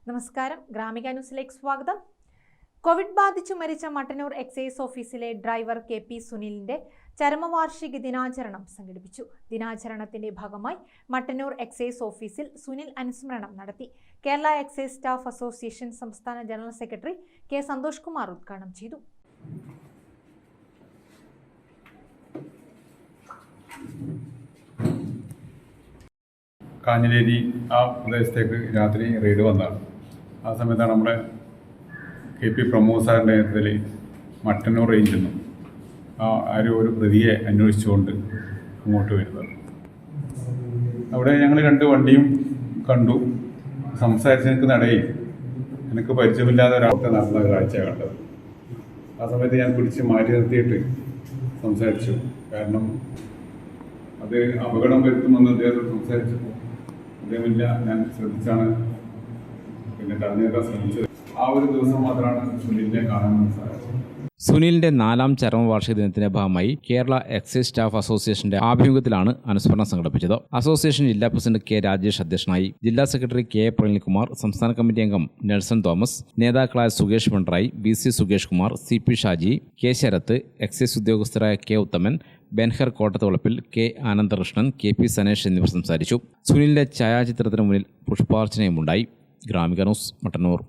നമസ്കാരം, ഗ്രാമിക ന്യൂസിലേക്ക് സ്വാഗതം. കോവിഡ് ബാധിച്ചു മരിച്ച മട്ടന്നൂർ എക്സൈസ് ഓഫീസിലെ ഡ്രൈവർ KP സുനിലിന്റെ ചരമവാർഷിക ദിനാചരണം സംഘടിപ്പിച്ചു. ദിനാചരണത്തിന്റെ ഭാഗമായി മട്ടന്നൂർ എക്സൈസ് ഓഫീസിൽ സുനിൽ അനുസ്മരണം നടത്തി. കേരള എക്സൈസ് സ്റ്റാഫ് അസോസിയേഷൻ സംസ്ഥാന general secretary K. Santhosh Kumar ഉദ്ഘാടനം ചെയ്തു. കാഞ്ഞിലേരി ആ പ്രദേശത്തേക്ക് രാത്രി റെയ്ഡ് വന്നതാണ്. ആ സമയത്താണ് നമ്മുടെ KP പ്രമോദ് സാറിൻ്റെ നേതൃത്വത്തിൽ മട്ടന്നൂർ റേഞ്ചിൽ നിന്നും ഒരു പ്രതിയെ അന്വേഷിച്ചുകൊണ്ട് അങ്ങോട്ട് വരുന്നത്. അവിടെ ഞങ്ങൾ 2 വണ്ടിയും കണ്ടു. സംസാരിച്ച് നിൽക്കുന്നിടയിൽ എനിക്ക് പരിചയമില്ലാതെ ഒരാൾക്ക് നടന്ന കാഴ്ച കണ്ടത്. ആ സമയത്ത് ഞാൻ പിടിച്ച് മാറ്റി നിർത്തിയിട്ട് സംസാരിച്ചു. കാരണം അത് അപകടം വരുത്തുമെന്ന് അദ്ദേഹത്തോട് സംസാരിച്ചപ്പോൾ അദ്ദേഹമില്ല, ഞാൻ ശ്രദ്ധിച്ചാണ് തടഞ്ഞു നിർത്താൻ ശ്രമിച്ചത്. ആ ഒരു ദിവസം മാത്രമാണ് സുനിലിനെ കാണാൻ സാധിച്ചത്. സുനിലിന്റെ 4ാം ചരമവാർഷിക ദിനത്തിന്റെ ഭാഗമായി കേരള എക്സൈസ് സ്റ്റാഫ് അസോസിയേഷന്റെ ആഭിമുഖ്യത്തിലാണ് അനുസ്മരണം സംഘടിപ്പിച്ചത്. അസോസിയേഷൻ ജില്ലാ പ്രസിഡന്റ് K. രാജേഷ് അധ്യക്ഷനായി. ജില്ലാ സെക്രട്ടറി K. പ്രനിൽകുമാർ, സംസ്ഥാന കമ്മിറ്റി അംഗം നെൽസൺ തോമസ്, നേതാക്കളായ Sukesh Pinarayi, VC Sukesh Kumar, CP Shaji, K. Sarath, excise ഉദ്യോഗസ്ഥരായ K. Uthaman, Benhur Kottathulappil, K. Anandakrishnan, KP Sanesh എന്നിവർ സംസാരിച്ചു. സുനിലിന്റെ ഛായാചിത്രത്തിന് മുന്നിൽ പുഷ്പാർച്ചനയുമുണ്ടായി. ഗ്രാമിക ന്യൂസ്, മട്ടന്നൂർ.